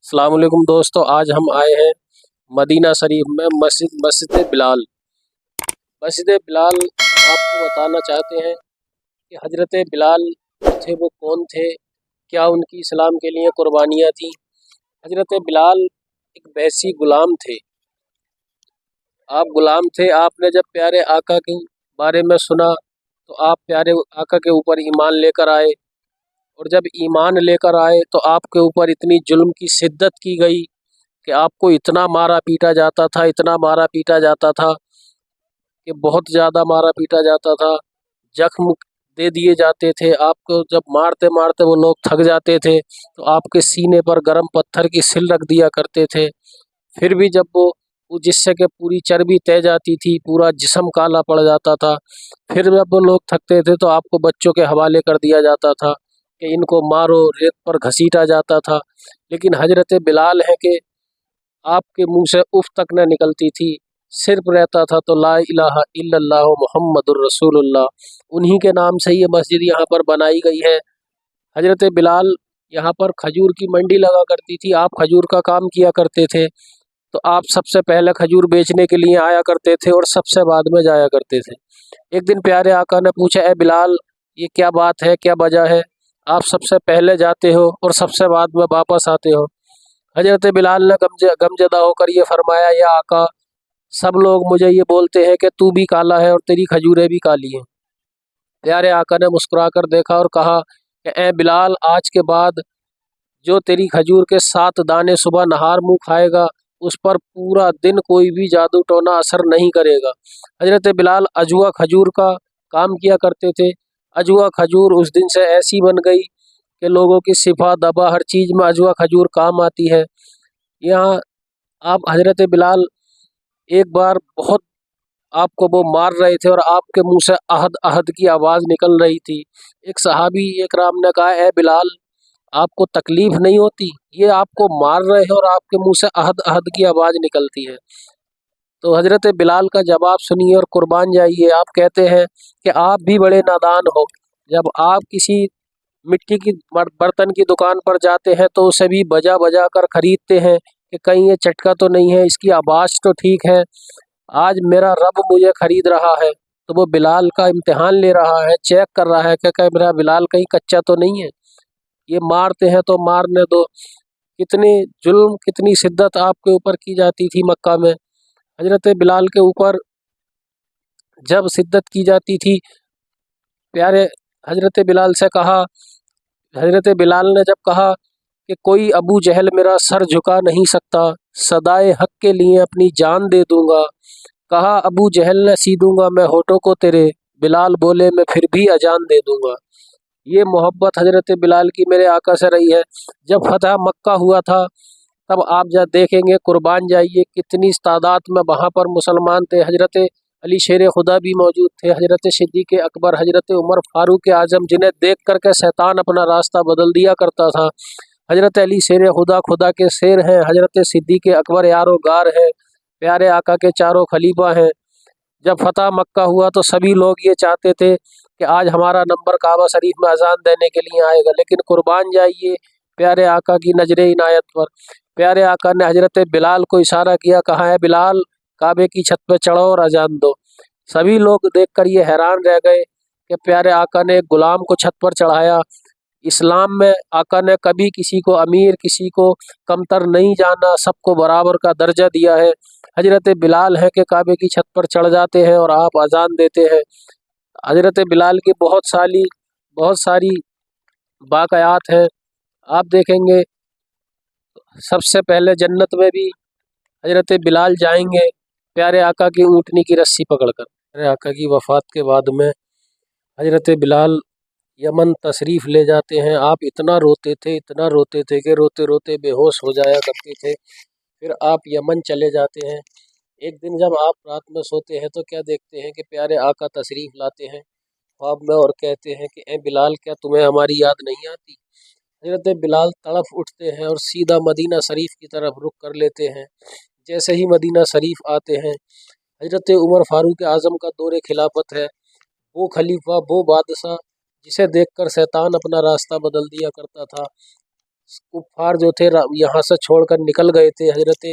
अस्सलाम वालेकुम दोस्तों, आज हम आए हैं मदीना शरीफ में मस्जिद बिलाल। मस्जिद बिलाल आपको बताना चाहते हैं कि हजरत बिलाल थे वो कौन थे, क्या उनकी इस्लाम के लिए कुर्बानियाँ थी। हजरत बिलाल एक बैसी गुलाम थे। आप गुलाम थे, आपने जब प्यारे आका के बारे में सुना तो आप प्यारे आका के ऊपर ईमान लेकर आए, और जब ईमान लेकर आए तो आपके ऊपर इतनी जुल्म की शिद्दत की गई कि आपको इतना मारा पीटा जाता था, इतना मारा पीटा जाता था कि बहुत ज़्यादा मारा पीटा जाता था। जख्म दे दिए जाते थे आपको। जब मारते मारते वो लोग थक जाते थे तो आपके सीने पर गर्म पत्थर की सिल रख दिया करते थे। फिर भी जब वो जिससे कि पूरी चर्बी तय जाती थी, पूरा जिस्म काला पड़ जाता था, फिर जब वो लोग थकते थे तो आपको बच्चों के हवाले कर दिया जाता था कि इनको मारो, रेत पर घसीटा जाता था। लेकिन हजरत बिलाल है कि आपके मुंह से उफ तक न निकलती थी, सिर्फ रहता था तो ला इलाहा इल्लल्लाह मुहम्मदुर रसूलुल्लाह। उन्हीं के नाम से ये मस्जिद यहाँ पर बनाई गई है। हजरत बिलाल यहाँ पर खजूर की मंडी लगा करती थी, आप खजूर का काम किया करते थे, तो आप सबसे पहले खजूर बेचने के लिए आया करते थे और सबसे बाद में जाया करते थे। एक दिन प्यारे आका ने पूछा, ए बिलाल, ये क्या बात है, क्या वजह है, आप सबसे पहले जाते हो और सबसे बाद में वापस आते हो। हजरत बिलाल ने गमजदा होकर ये फरमाया, या आका, सब लोग मुझे ये बोलते हैं कि तू भी काला है और तेरी खजूरें भी काली हैं। प्यारे आका ने मुस्कुराकर देखा और कहा कि ए बिलाल, आज के बाद जो तेरी खजूर के 7 दाने सुबह नहार मुँह खाएगा, उस पर पूरा दिन कोई भी जादू टोना असर नहीं करेगा। हजरत बिलाल अजवा खजूर का काम किया करते थे। अजवा खजूर उस दिन से ऐसी बन गई कि लोगों की शिफा दवा हर चीज़ में अजवा खजूर काम आती है। यहाँ आप हजरत बिलाल एक बार बहुत आपको वो मार रहे थे और आपके मुंह से अहद अहद की आवाज़ निकल रही थी। एक सहाबी एकराम ने कहा, ए बिलाल, आपको तकलीफ नहीं होती, ये आपको मार रहे हैं और आपके मुंह से अहद अहद की आवाज़ निकलती है। तो हजरत बिलाल का जवाब सुनिए और कुर्बान जाइए। आप कहते हैं कि आप भी बड़े नादान हो। जब आप किसी मिट्टी की बर्तन की दुकान पर जाते हैं तो उसे भी बजा बजा कर खरीदते हैं कि कहीं ये चटका तो नहीं है, इसकी आवाज़ तो ठीक है। आज मेरा रब मुझे खरीद रहा है तो वो बिलाल का इम्तिहान ले रहा है, चेक कर रहा है कि क्या मेरा बिलाल कहीं कच्चा तो नहीं है। ये मारते हैं तो मारने दो। कितनी जुल्म, कितनी शिद्दत आपके ऊपर की जाती थी मक्का में। हजरत बिलाल के ऊपर जब शिद्दत की जाती थी, प्यारे हजरत बिलाल से कहा, हजरत बिलाल ने जब कहा कि कोई अबू जहल मेरा सर झुका नहीं सकता, सदाए हक के लिए अपनी जान दे दूंगा। कहा, अबू जहल ने सी दूंगा मैं होठों को तेरे। बिलाल बोले, मैं फिर भी अजान दे दूंगा। ये मोहब्बत हजरत बिलाल की मेरे आका से रही है। जब फतह मक्का हुआ था तब आप जब देखेंगे, कुर्बान जाइए, कितनी तादाद में वहाँ पर मुसलमान थे। हजरत अली शेर खुदा भी मौजूद थे, हजरत सिद्दीक़ अकबर, हजरत उमर फारूक आज़म, जिन्हें देख कर के शैतान अपना रास्ता बदल दिया करता था। हजरत अली शेर खुदा, खुदा के शेर हैं। हजरत सिद्दीक़ अकबर यारो गार है, प्यारे आका के चारों खलीफा हैं। जब फतह मक्का हुआ तो सभी लोग ये चाहते थे कि आज हमारा नंबर काबा शरीफ में अजान देने के लिए आएगा, लेकिन कुर्बान जाइए प्यारे आका की नजर इनायत पर। प्यारे आका ने हजरत बिलाल को इशारा किया, कहा है बिलाल, काबे की छत पे चढ़ो और अजान दो। सभी लोग देखकर ये हैरान रह गए कि प्यारे आका ने एक गुलाम को छत पर चढ़ाया। इस्लाम में आका ने कभी किसी को अमीर, किसी को कमतर नहीं जाना, सबको बराबर का दर्जा दिया है। हजरत बिलाल है कि काबे की छत पर चढ़ जाते हैं और आप अजान देते हैं। हजरत बिलाल की बहुत सारी बाक़यात हैं। आप देखेंगे सबसे पहले जन्नत में भी हजरत बिलाल जाएंगे प्यारे आका की ऊँटनी की रस्सी पकड़कर। प्यारे आका की वफ़ात के बाद में हजरत बिलाल यमन तशरीफ़ ले जाते हैं। आप इतना रोते थे, इतना रोते थे कि रोते रोते बेहोश हो जाया करते थे। फिर आप यमन चले जाते हैं। एक दिन जब आप रात में सोते हैं तो क्या देखते हैं कि प्यारे आका तशरीफ़ लाते हैं ख्वाब में और कहते हैं कि ए बिलाल, क्या तुम्हें हमारी याद नहीं आती। हजरत बिलाल तड़फ उठते हैं और सीधा मदीना शरीफ की तरफ रुख कर लेते हैं। जैसे ही मदीना शरीफ आते हैं, हजरत उमर फारूक आज़म का दौरे खिलाफत है। वो खलीफा, वो बादशाह जिसे देखकर शैतान अपना रास्ता बदल दिया करता था, कुफ्फार जो थे यहाँ से छोड़कर निकल गए थे। हजरत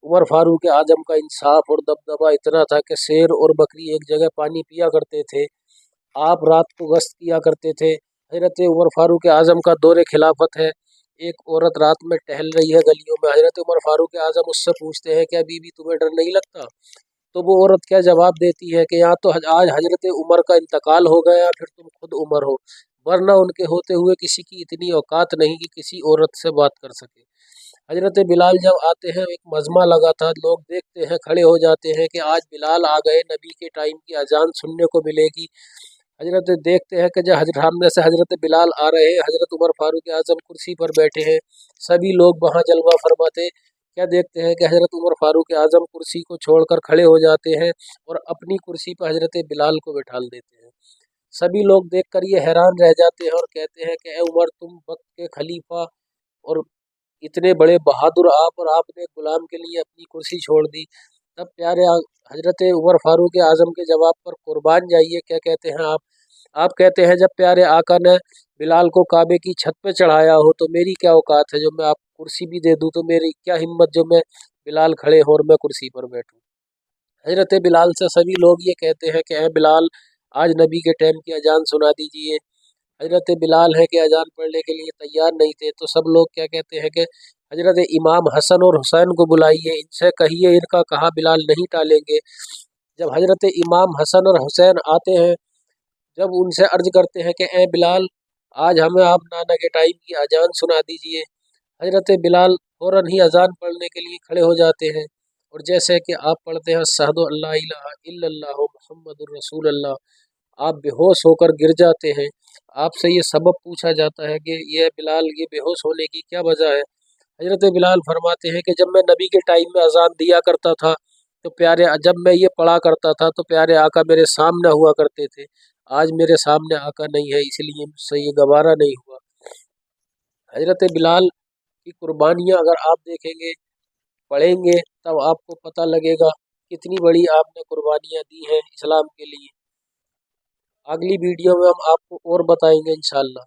उमर फारूक आजम का इंसाफ और दबदबा इतना था कि शेर और बकरी एक जगह पानी पिया करते थे। आप रात को गश्त किया करते थे। हजरत उमर फारूक आजम का दौरे खिलाफत है। एक औरत रात में टहल रही है गलियों में, हजरत उमर फारूक आजम उससे पूछते हैं क्या बीबी तुम्हें डर नहीं लगता? तो वो औरत क्या जवाब देती है कि यहाँ तो आज हजरत उमर का इंतकाल हो गया, फिर तुम खुद उमर हो, वरना उनके होते हुए किसी की इतनी औकात नहीं कि किसी औरत से बात कर सके। हजरत बिलाल जब आते हैं एक मजमा लगा था, लोग देखते हैं खड़े हो जाते हैं कि आज बिलाल आ गए, नबी के टाइम की अजान सुनने को मिलेगी। हजरत देखते हैं कि जब सामने से हजरत बिलाल आ रहे हैं, हजरत उमर फारूक आजम कुर्सी पर बैठे हैं, सभी लोग वहाँ जलवा फरमाते क्या देखते हैं कि हजरत उमर फारूक आजम कुर्सी को छोड़कर खड़े हो जाते हैं और अपनी कुर्सी पर हजरत बिलाल को बैठाल देते हैं। सभी लोग देखकर ये हैरान रह जाते हैं और कहते हैं कि ए उमर, तुम वक्त के खलीफा और इतने बड़े बहादुर आप, और आपने गुलाम के लिए अपनी कुर्सी छोड़ दी। तब प्यारे हजरत उमर फारूक आजम के जवाब पर कुर्बान जाइए, क्या कहते हैं आप कहते हैं जब प्यारे आका ने बिलाल को काबे की छत पे चढ़ाया हो तो मेरी क्या औकात है जो मैं आपको कुर्सी भी दे दूं, तो मेरी क्या हिम्मत जो मैं बिलाल खड़े हो और मैं कुर्सी पर बैठूं। हजरत बिलाल से सभी लोग ये कहते हैं कि ए बिलाल, आज नबी के टाइम की अजान सुना दीजिए। हजरत बिलाल है कि अजान पढ़ने के लिए तैयार नहीं थे, तो सब लोग क्या कहते हैं कि हजरत इमाम हसन और हुसैन को बुलाइए, इनसे कहिए इनका कहा बिलाल नहीं टालेंगे। जब हजरत इमाम हसन और हुसैन आते हैं, जब उनसे अर्ज करते हैं कि ए बिलाल, आज हमें आप नाना के टाइम की अजान सुना दीजिए। हजरत बिलाल फ़ौरन ही अजान पढ़ने के लिए खड़े हो जाते हैं और जैसे कि आप पढ़ते हैं अशहदु अल्ला इलाहा इल्लल्लाह मुहम्मदुर रसूलुल्लाह, आप बेहोश होकर गिर जाते हैं। आपसे ये सबब पूछा जाता है कि ये बिलाल, ये बेहोश होने की क्या वजह है? हजरत बिलाल फरमाते हैं कि जब मैं नबी के टाइम में अजान दिया करता था तो जब मैं ये पढ़ा करता था तो प्यारे आका मेरे सामने हुआ करते थे। आज मेरे सामने आका नहीं है, इसलिए मुझसे ये गवारा नहीं हुआ। हजरत बिलाल की कुर्बानियाँ अगर आप देखेंगे, पढ़ेंगे, तब आपको पता लगेगा कितनी बड़ी आपने कुर्बानियाँ दी हैं इस्लाम के लिए। अगली वीडियो में हम आपको और बताएंगे इंशाअल्लाह।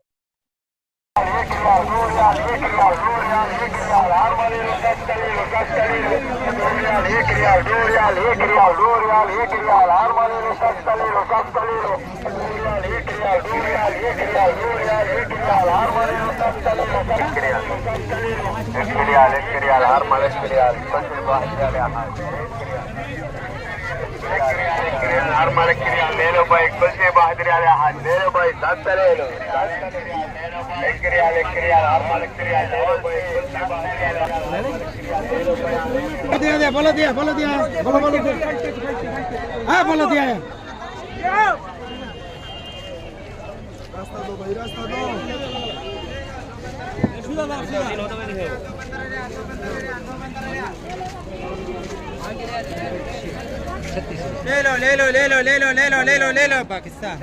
ले लो भाई, कुल से बहादुर वाले हाथ ले लो भाई, 10 ले लो, 10 रियाल हर मालिक रियाल ले लो भाई, कुल से बहादुर बोलो दिया हाँ बोलो दिया है। रास्ता दो भाई, रास्ता दो। ले लो पाकिस्तान।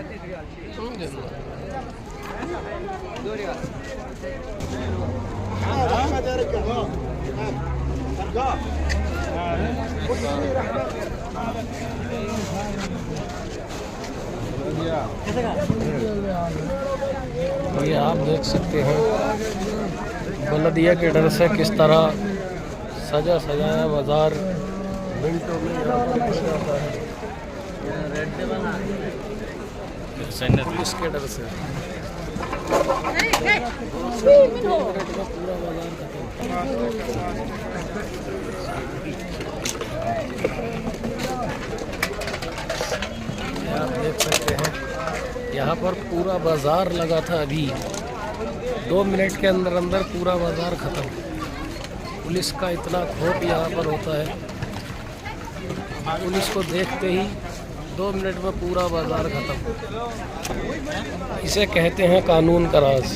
ये आप देख सकते हैं बलदिया के डर से किस तरह सजाया बाजार मिनटों में जाता है, पुलिस के डर से पूरा बाजार आप देख सकते हैं यहाँ पर पूरा बाजार लगा था, अभी 2 मिनट के अंदर अंदर पूरा बाजार ख़त्म। पुलिस का इतना खौफ यहाँ पर होता है, पुलिस को देखते ही 2 मिनट में पूरा बाजार ख़त्म। इसे कहते हैं कानून का राज।